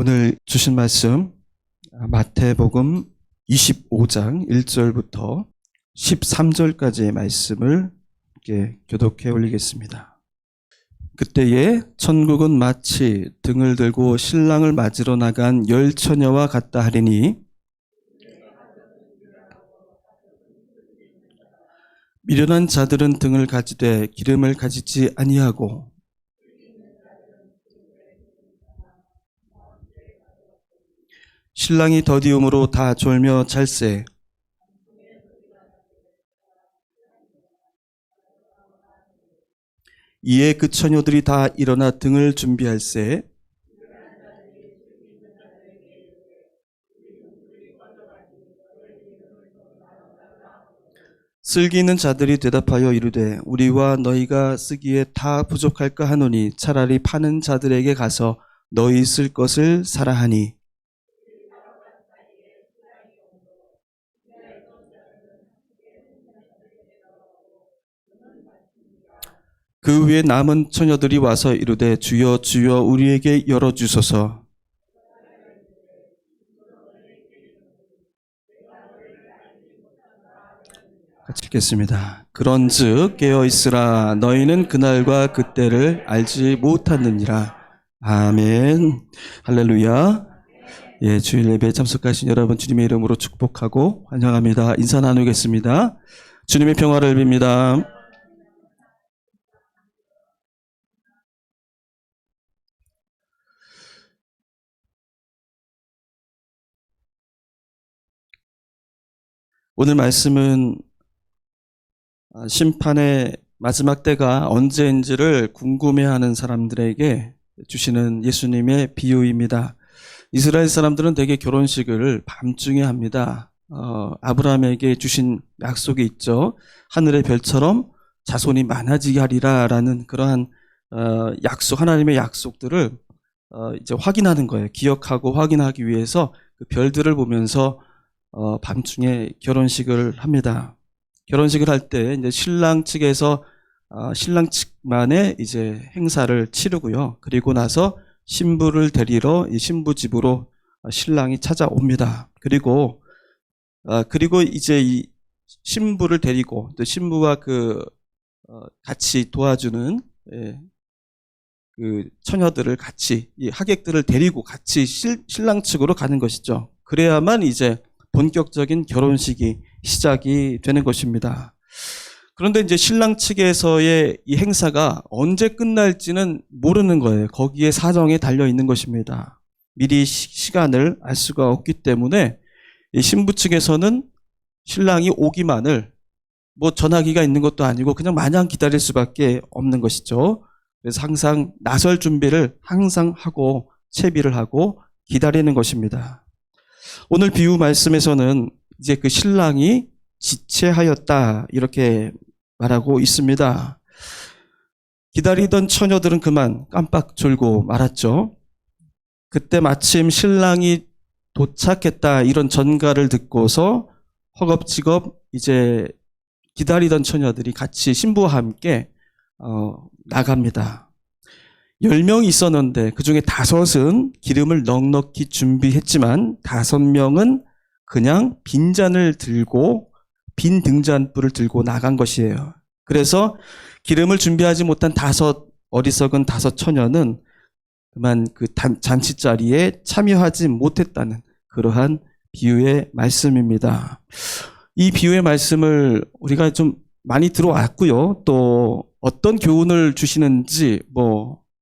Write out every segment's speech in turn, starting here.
오늘 주신 말씀 마태복음 25장 1절부터 13절까지의 말씀을 교독해 올리겠습니다. 그때에 천국은 마치 등을 들고 신랑을 맞으러 나간 10처녀와 같다 하리니 미련한 자들은 등을 가지되 기름을 가지지 아니하고 신랑이 더디움으로 다 졸며 잘세. 이에 그 처녀들이 다 일어나 등을 준비할세. 쓸기 있는 자들이 대답하여 이르되 우리와 너희가 쓰기에 다 부족할까 하노니 차라리 파는 자들에게 가서 너희 쓸 것을 사라 하니 그 후에 남은 처녀들이 와서 이르되 주여 주여 우리에게 열어주소서. 같이 읽겠습니다. 그런즉 깨어있으라 너희는 그날과 그때를 알지 못하느니라. 아멘. 할렐루야. 주일 예배에 참석하신 여러분 주님의 이름으로 축복하고 환영합니다. 인사 나누겠습니다. 주님의 평화를 빕니다. 오늘 말씀은 심판의 마지막 때가 언제인지를 궁금해하는 사람들에게 주시는 예수님의 비유입니다. 이스라엘 사람들은 대개 결혼식을 밤중에 합니다. 아브라함에게 주신 약속이 있죠. 하늘의 별처럼 자손이 많아지게 하리라 라는 그러한 약속, 하나님의 약속들을 이제 확인하는 거예요. 기억하고 확인하기 위해서 그 별들을 보면서 밤중에 결혼식을 합니다. 결혼식을 할 때 이제 신랑 측에서 신랑 측만의 이제 행사를 치르고요. 그리고 나서 신부를 데리러 이 신부 집으로 신랑이 찾아옵니다. 그리고 이제 이 신부를 데리고 또 신부와 같이 도와주는 그 처녀들을 같이 이 하객들을 데리고 같이 신랑 측으로 가는 것이죠. 그래야만 이제 본격적인 결혼식이 시작이 되는 것입니다. 그런데 이제 신랑 측에서의 이 행사가 언제 끝날지는 모르는 거예요. 거기에 사정에 달려 있는 것입니다. 미리 시간을 알 수가 없기 때문에 이 신부 측에서는 신랑이 오기만을 전화기가 있는 것도 아니고 그냥 마냥 기다릴 수밖에 없는 것이죠. 그래서 항상 나설 준비를 항상 하고 채비를 하고 기다리는 것입니다. 오늘 비유 말씀에서는 이제 그 신랑이 지체하였다 이렇게 말하고 있습니다. 기다리던 처녀들은 그만 깜빡 졸고 말았죠. 그때 마침 신랑이 도착했다 이런 전가를 듣고서 허겁지겁 이제 기다리던 처녀들이 같이 신부와 함께 나갑니다. 10명이 있었는데 그중에 5은 기름을 넉넉히 준비했지만 5명은 그냥 빈잔을 들고 빈 등잔불을 들고 나간 것이에요. 그래서 기름을 준비하지 못한 5 어리석은 5 처녀는 그만 그 잔치 자리에 참여하지 못했다는 그러한 비유의 말씀입니다. 이 비유의 말씀을 우리가 좀 많이 들어왔고요. 또 어떤 교훈을 주시는지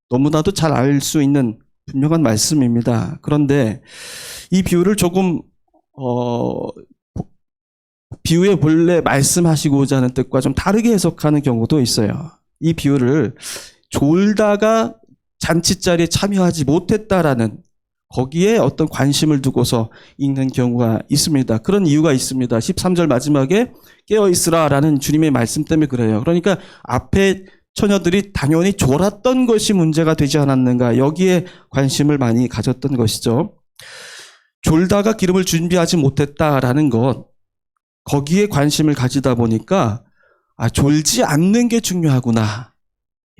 너무나도 잘 알 수 있는 분명한 말씀입니다. 그런데 이 비유를 조금 비유의 본래 말씀하시고자 하는 뜻과 좀 다르게 해석하는 경우도 있어요. 이 비유를 졸다가 잔치자리에 참여하지 못했다라는 거기에 어떤 관심을 두고서 읽는 경우가 있습니다. 그런 이유가 있습니다. 13절 마지막에 깨어있으라라는 주님의 말씀 때문에 그래요. 그러니까 앞에 처녀들이 당연히 졸았던 것이 문제가 되지 않았는가 여기에 관심을 많이 가졌던 것이죠. 졸다가 기름을 준비하지 못했다라는 것 거기에 관심을 가지다 보니까 졸지 않는 게 중요하구나.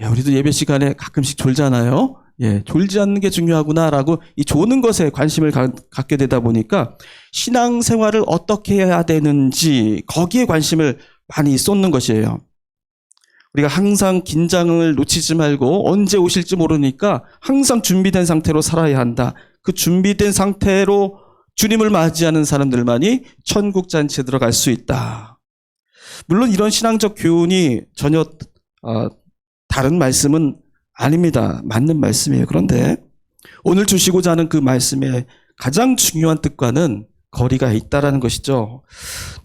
우리도 예배 시간에 가끔씩 졸잖아요. 예, 졸지 않는 게 중요하구나라고 이 조는 것에 관심을 갖게 되다 보니까 신앙생활을 어떻게 해야 되는지 거기에 관심을 많이 쏟는 것이에요. 우리가 항상 긴장을 놓치지 말고 언제 오실지 모르니까 항상 준비된 상태로 살아야 한다. 그 준비된 상태로 주님을 맞이하는 사람들만이 천국 잔치에 들어갈 수 있다. 물론 이런 신앙적 교훈이 전혀 다른 말씀은 아닙니다. 맞는 말씀이에요. 그런데 오늘 주시고자 하는 그 말씀의 가장 중요한 뜻과는 거리가 있다라는 것이죠.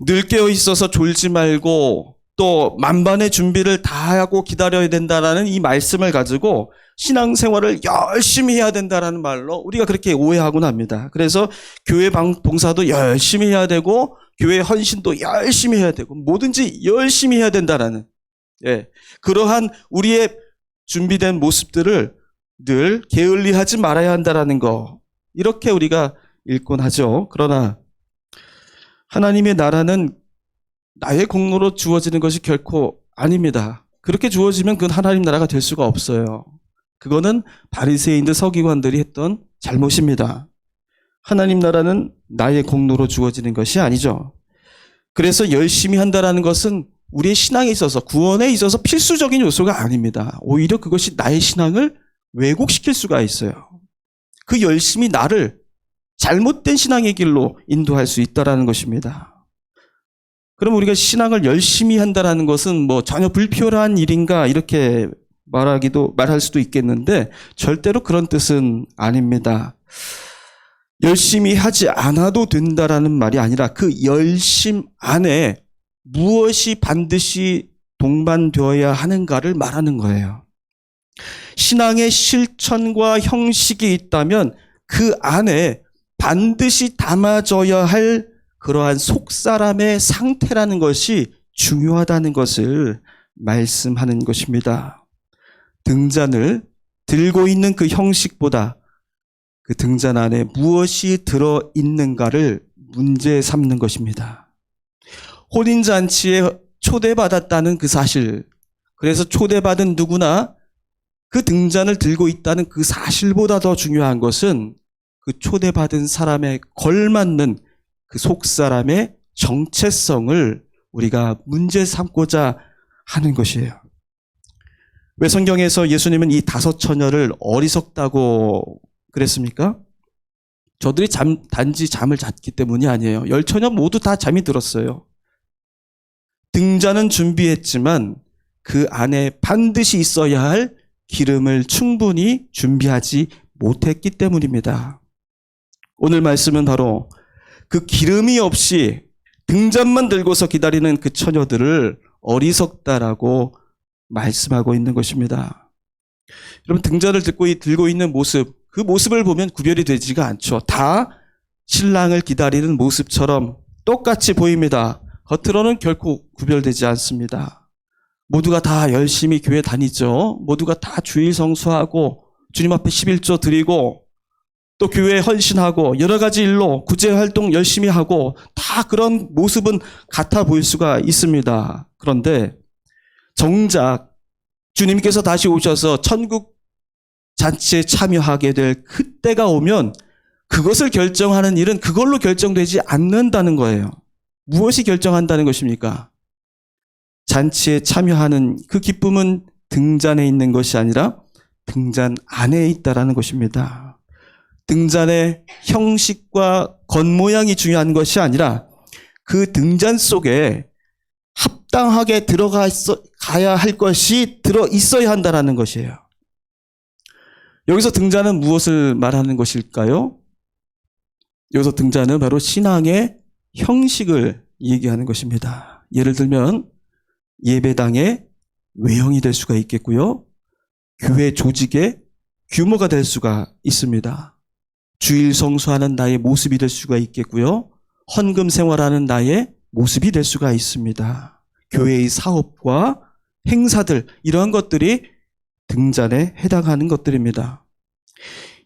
늘 깨어 있어서 졸지 말고 또 만반의 준비를 다 하고 기다려야 된다라는 이 말씀을 가지고 신앙생활을 열심히 해야 된다라는 말로 우리가 그렇게 오해하곤 합니다. 그래서 교회 봉사도 열심히 해야 되고 교회 헌신도 열심히 해야 되고 뭐든지 열심히 해야 된다라는 그러한 우리의 준비된 모습들을 늘 게을리하지 말아야 한다라는 거 이렇게 우리가 읽곤 하죠. 그러나 하나님의 나라는 나의 공로로 주어지는 것이 결코 아닙니다. 그렇게 주어지면 그건 하나님 나라가 될 수가 없어요. 그거는 바리새인들 서기관들이 했던 잘못입니다. 하나님 나라는 나의 공로로 주어지는 것이 아니죠. 그래서 열심히 한다라는 것은 우리의 신앙에 있어서 구원에 있어서 필수적인 요소가 아닙니다. 오히려 그것이 나의 신앙을 왜곡시킬 수가 있어요. 그 열심히 나를 잘못된 신앙의 길로 인도할 수 있다라는 것입니다. 그럼 우리가 신앙을 열심히 한다라는 것은 뭐 전혀 불필요한 일인가 이렇게 말할 수도 있겠는데 절대로 그런 뜻은 아닙니다. 열심히 하지 않아도 된다라는 말이 아니라 그 열심 안에 무엇이 반드시 동반되어야 하는가를 말하는 거예요. 신앙의 실천과 형식이 있다면 그 안에 반드시 담아져야 할 그러한 속사람의 상태라는 것이 중요하다는 것을 말씀하는 것입니다. 등잔을 들고 있는 그 형식보다 그 등잔 안에 무엇이 들어있는가를 문제 삼는 것입니다. 혼인잔치에 초대받았다는 그 사실, 그래서 초대받은 누구나 그 등잔을 들고 있다는 그 사실보다 더 중요한 것은 그 초대받은 사람에 걸맞는 그 속사람의 정체성을 우리가 문제 삼고자 하는 것이에요. 왜 성경에서 예수님은 이 5 처녀를 어리석다고 그랬습니까? 저들이 단지 잠을 잤기 때문이 아니에요. 10 처녀 모두 다 잠이 들었어요. 등잔은 준비했지만 그 안에 반드시 있어야 할 기름을 충분히 준비하지 못했기 때문입니다. 오늘 말씀은 바로 그 기름이 없이 등잔만 들고서 기다리는 그 처녀들을 어리석다라고 말씀하고 있는 것입니다. 여러분 등잔을 들고 있는 모습, 그 모습을 보면 구별이 되지가 않죠. 다 신랑을 기다리는 모습처럼 똑같이 보입니다. 겉으로는 결코 구별되지 않습니다. 모두가 다 열심히 교회 다니죠. 모두가 다 주일 성수하고 주님 앞에 11조 드리고 또 교회에 헌신하고 여러 가지 일로 구제활동 열심히 하고 다 그런 모습은 같아 보일 수가 있습니다. 그런데 정작 주님께서 다시 오셔서 천국 잔치에 참여하게 될 그때가 오면 그것을 결정하는 일은 그걸로 결정되지 않는다는 거예요. 무엇이 결정한다는 것입니까? 잔치에 참여하는 그 기쁨은 등잔에 있는 것이 아니라 등잔 안에 있다라는 것입니다. 등잔의 형식과 겉모양이 중요한 것이 아니라 그 등잔 속에 합당하게 가야 할 것이 들어 있어야 한다는 것이에요. 여기서 등잔은 무엇을 말하는 것일까요? 여기서 등잔은 바로 신앙의 형식을 얘기하는 것입니다. 예를 들면 예배당의 외형이 될 수가 있겠고요. 교회 조직의 규모가 될 수가 있습니다. 주일 성수하는 나의 모습이 될 수가 있겠고요. 헌금 생활하는 나의 모습이 될 수가 있습니다. 교회의 사업과 행사들, 이러한 것들이 등잔에 해당하는 것들입니다.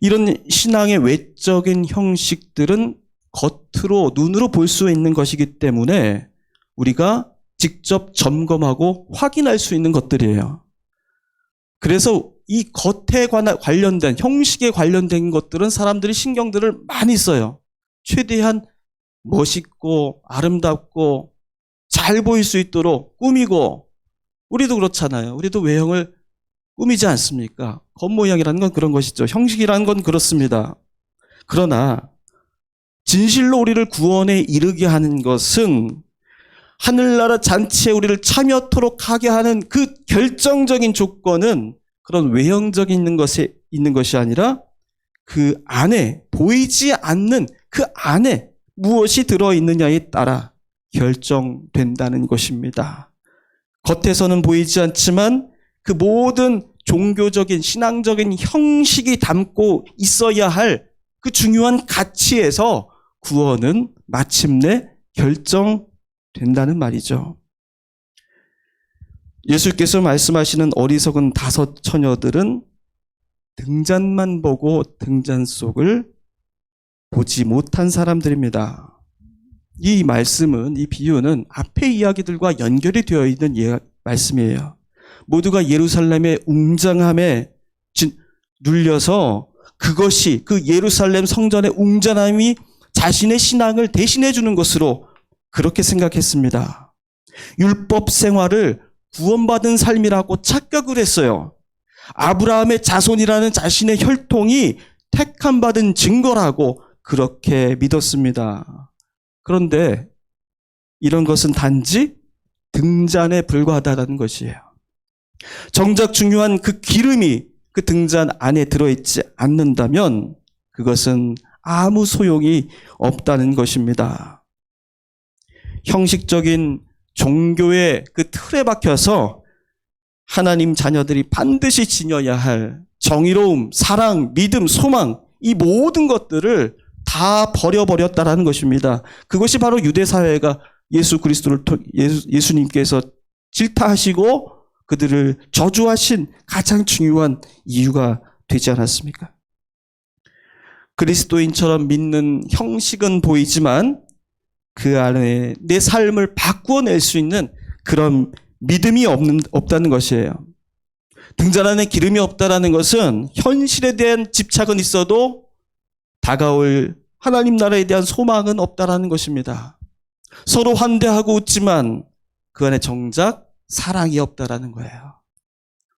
이런 신앙의 외적인 형식들은 겉으로 눈으로 볼 수 있는 것이기 때문에 우리가 직접 점검하고 확인할 수 있는 것들이에요. 그래서 이 겉에 관련된, 형식에 관련된 것들은 사람들이 신경들을 많이 써요. 최대한 멋있고 아름답고 잘 보일 수 있도록 꾸미고, 우리도 그렇잖아요. 우리도 외형을 꾸미지 않습니까? 겉모양이라는 건 그런 것이죠. 형식이라는 건 그렇습니다. 그러나 진실로 우리를 구원에 이르게 하는 것은 하늘나라 잔치에 우리를 참여토록 하게 하는 그 결정적인 조건은 그런 외형적인 것에 있는 것이 아니라 그 안에, 보이지 않는 그 안에 무엇이 들어있느냐에 따라 결정된다는 것입니다. 겉에서는 보이지 않지만 그 모든 종교적인, 신앙적인 형식이 담고 있어야 할 그 중요한 가치에서 구원은 마침내 결정된다는 말이죠. 예수께서 말씀하시는 어리석은 5 처녀들은 등잔만 보고 등잔 속을 보지 못한 사람들입니다. 이 말씀은, 이 비유는 앞의 이야기들과 연결이 되어 있는 말씀이에요. 모두가 예루살렘의 웅장함에 눌려서 그것이, 그 예루살렘 성전의 웅장함이 자신의 신앙을 대신해 주는 것으로 그렇게 생각했습니다. 율법 생활을 구원받은 삶이라고 착각을 했어요. 아브라함의 자손이라는 자신의 혈통이 택함 받은 증거라고 그렇게 믿었습니다. 그런데 이런 것은 단지 등잔에 불과하다는 것이에요. 정작 중요한 그 기름이 그 등잔 안에 들어있지 않는다면 그것은 아무 소용이 없다는 것입니다. 형식적인 종교의 그 틀에 박혀서 하나님 자녀들이 반드시 지녀야 할 정의로움, 사랑, 믿음, 소망, 이 모든 것들을 다 버려버렸다라는 것입니다. 그것이 바로 유대사회가 예수님께서 질타하시고 그들을 저주하신 가장 중요한 이유가 되지 않았습니까? 그리스도인처럼 믿는 형식은 보이지만 그 안에 내 삶을 바꾸어낼 수 있는 그런 믿음이 없다는 것이에요. 등잔 안에 기름이 없다는 것은 현실에 대한 집착은 있어도 다가올 하나님 나라에 대한 소망은 없다는 것입니다. 서로 환대하고 웃지만 그 안에 정작 사랑이 없다라는 거예요.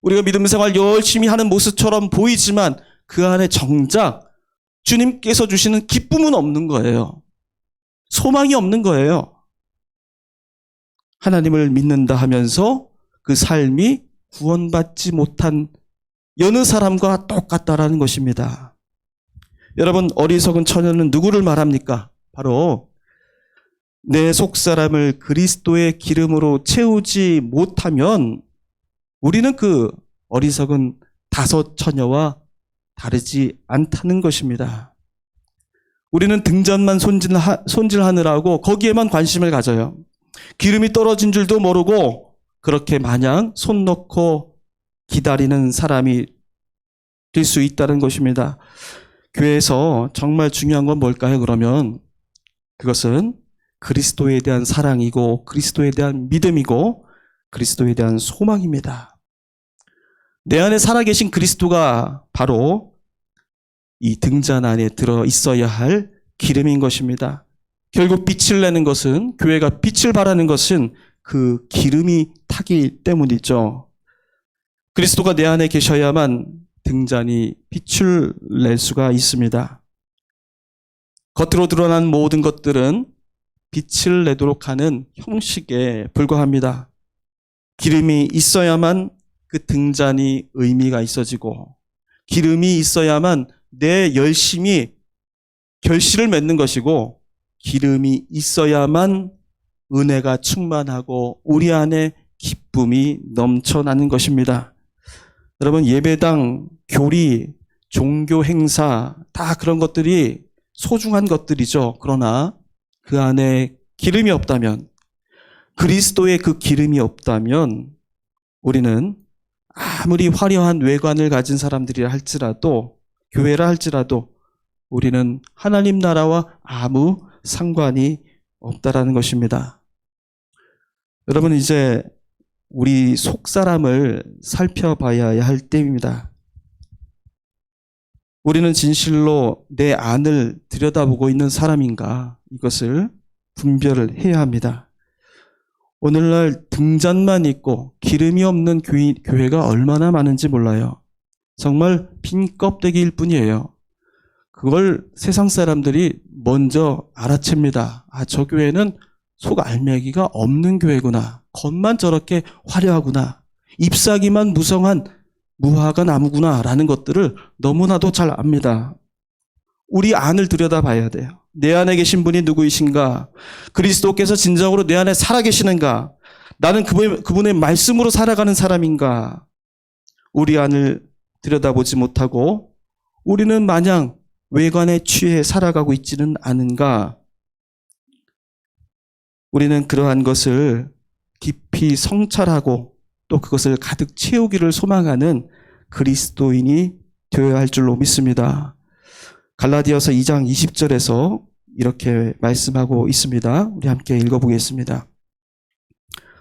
우리가 믿음 생활 열심히 하는 모습처럼 보이지만 그 안에 정작 주님께서 주시는 기쁨은 없는 거예요. 소망이 없는 거예요. 하나님을 믿는다 하면서 그 삶이 구원받지 못한 여느 사람과 똑같다라는 것입니다. 여러분, 어리석은 처녀는 누구를 말합니까? 바로 내 속사람을 그리스도의 기름으로 채우지 못하면 우리는 그 어리석은 5 처녀와 다르지 않다는 것입니다. 우리는 등잔만 손질하느라고 거기에만 관심을 가져요. 기름이 떨어진 줄도 모르고 그렇게 마냥 손 놓고 기다리는 사람이 될 수 있다는 것입니다. 교회에서 정말 중요한 건 뭘까요? 그러면 그것은 그리스도에 대한 사랑이고 그리스도에 대한 믿음이고 그리스도에 대한 소망입니다. 내 안에 살아계신 그리스도가 바로 이 등잔 안에 들어 있어야 할 기름인 것입니다. 결국 빛을 내는 것은, 교회가 빛을 발하는 것은 그 기름이 타기 때문이죠. 그리스도가 내 안에 계셔야만 등잔이 빛을 낼 수가 있습니다. 겉으로 드러난 모든 것들은 빛을 내도록 하는 형식에 불과합니다. 기름이 있어야만 그 등잔이 의미가 있어지고, 기름이 있어야만 내 열심이 결실을 맺는 것이고, 기름이 있어야만 은혜가 충만하고 우리 안에 기쁨이 넘쳐나는 것입니다. 여러분, 예배당, 교리, 종교 행사 다 그런 것들이 소중한 것들이죠. 그러나 그 안에 기름이 없다면, 그리스도의 그 기름이 없다면 우리는 아무리 화려한 외관을 가진 사람들이라 할지라도, 교회라 할지라도 우리는 하나님 나라와 아무 상관이 없다라는 것입니다. 여러분, 이제 우리 속 사람을 살펴봐야 할 때입니다. 우리는 진실로 내 안을 들여다보고 있는 사람인가? 이것을 분별을 해야 합니다. 오늘날 등잔만 있고 기름이 없는 교회가 얼마나 많은지 몰라요. 정말 빈 껍데기일 뿐이에요. 그걸 세상 사람들이 먼저 알아챕니다. 아, 저 교회는 속 알매기가 없는 교회구나. 겉만 저렇게 화려하구나. 잎사귀만 무성한 무화과 나무구나 라는 것들을 너무나도 잘 압니다. 우리 안을 들여다봐야 돼요. 내 안에 계신 분이 누구이신가? 그리스도께서 진정으로 내 안에 살아계시는가? 나는 그분의 말씀으로 살아가는 사람인가? 우리 안을 들여다보지 못하고 우리는 마냥 외관에 취해 살아가고 있지는 않은가? 우리는 그러한 것을 깊이 성찰하고 또 그것을 가득 채우기를 소망하는 그리스도인이 되어야 할 줄로 믿습니다. 갈라디아서 2장 20절에서 이렇게 말씀하고 있습니다. 우리 함께 읽어보겠습니다.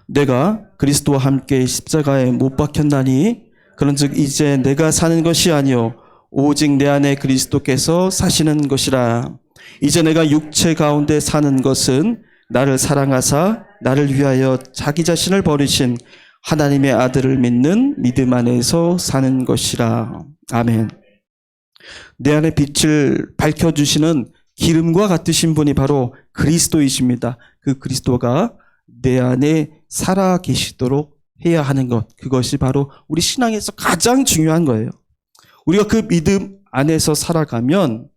내가 그리스도와 함께 십자가에 못 박혔나니 그런즉 이제 내가 사는 것이 아니요 오직 내 안에 그리스도께서 사시는 것이라. 이제 내가 육체 가운데 사는 것은 나를 사랑하사 나를 위하여 자기 자신을 버리신 하나님의 아들을 믿는 믿음 안에서 사는 것이라. 아멘. 내 안에 빛을 밝혀주시는 기름과 같으신 분이 바로 그리스도이십니다. 그 그리스도가 내 안에 살아 계시도록 해야 하는 것, 그것이 바로 우리 신앙에서 가장 중요한 거예요. 우리가 그 믿음 안에서 살아가면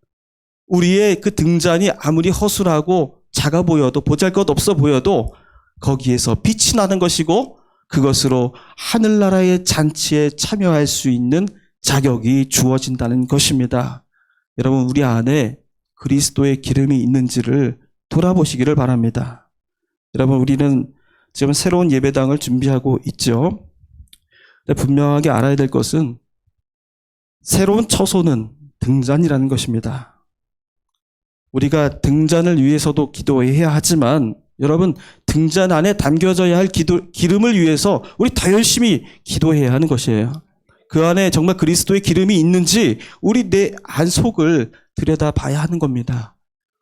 우리의 그 등잔이 아무리 허술하고 작아 보여도 보잘것없어 보여도 거기에서 빛이 나는 것이고 그것으로 하늘나라의 잔치에 참여할 수 있는 자격이 주어진다는 것입니다. 여러분, 우리 안에 그리스도의 기름이 있는지를 돌아보시기를 바랍니다. 여러분, 우리는 지금 새로운 예배당을 준비하고 있죠. 근데 분명하게 알아야 될 것은 새로운 처소는 등잔이라는 것입니다. 우리가 등잔을 위해서도 기도해야 하지만 여러분, 등잔 안에 담겨져야 할 기름을 위해서 우리 더 열심히 기도해야 하는 것이에요. 그 안에 정말 그리스도의 기름이 있는지 우리 내 안속을 들여다봐야 하는 겁니다.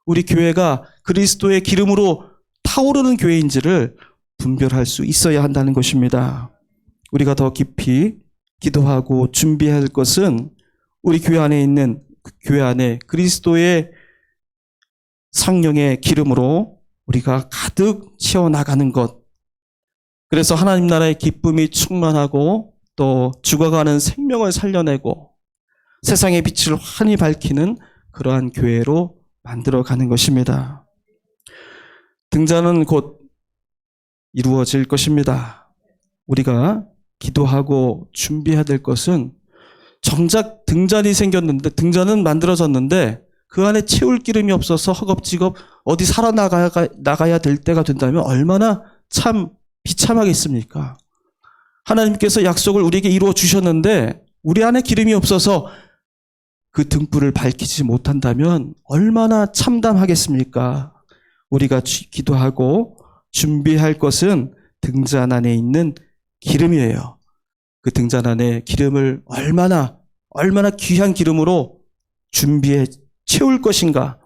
우리 교회가 그리스도의 기름으로 타오르는 교회인지를 분별할 수 있어야 한다는 것입니다. 우리가 더 깊이 기도하고 준비해야 할 것은 우리 교회 안에 있는 교회 안에 그리스도의 성령의 기름으로 우리가 가득 채워나가는 것. 그래서 하나님 나라의 기쁨이 충만하고 또 죽어가는 생명을 살려내고 세상의 빛을 환히 밝히는 그러한 교회로 만들어가는 것입니다. 등잔은 곧 이루어질 것입니다. 우리가 기도하고 준비해야 될 것은 정작 등잔이 생겼는데 등잔은 만들어졌는데 그 안에 채울 기름이 없어서 허겁지겁 어디 살아나가야 될 때가 된다면 얼마나 참 비참하겠습니까? 하나님께서 약속을 우리에게 이루어 주셨는데 우리 안에 기름이 없어서 그 등불을 밝히지 못한다면 얼마나 참담하겠습니까? 우리가 기도하고 준비할 것은 등잔 안에 있는 기름이에요. 그 등잔 안에 기름을 얼마나 귀한 기름으로 준비해 채울 것인가.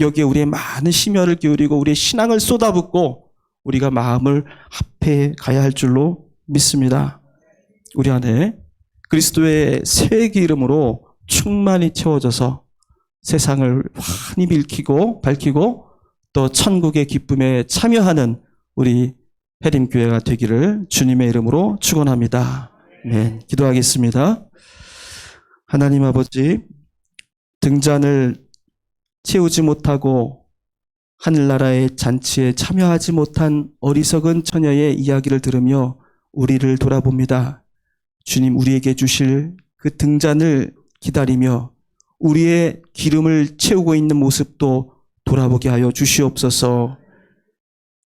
여기에 우리의 많은 심혈을 기울이고 우리의 신앙을 쏟아붓고 우리가 마음을 합해 가야 할 줄로 믿습니다. 우리 안에 그리스도의 새 기름으로 충만히 채워져서 세상을 환히 밝히고 또 천국의 기쁨에 참여하는 우리 해림교회가 되기를 주님의 이름으로 축원합니다. 네, 기도하겠습니다. 하나님 아버지, 등잔을 채우지 못하고 하늘나라의 잔치에 참여하지 못한 어리석은 처녀의 이야기를 들으며 우리를 돌아봅니다. 주님, 우리에게 주실 그 등잔을 기다리며 우리의 기름을 채우고 있는 모습도 돌아보게 하여 주시옵소서.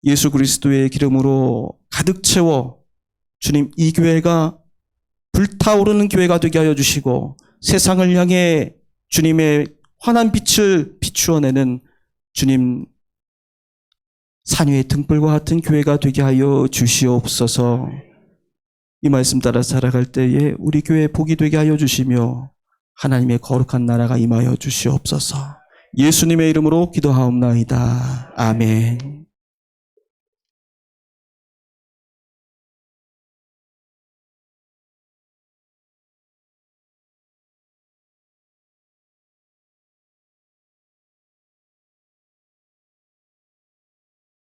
예수 그리스도의 기름으로 가득 채워 주님, 이 교회가 불타오르는 교회가 되게 하여 주시고 세상을 향해 주님의 환한 빛을 비추어내는 주님 산 위의 등불과 같은 교회가 되게 하여 주시옵소서. 이 말씀 따라 살아갈 때에 우리 교회 복이 되게 하여 주시며 하나님의 거룩한 나라가 임하여 주시옵소서. 예수님의 이름으로 기도하옵나이다. 아멘.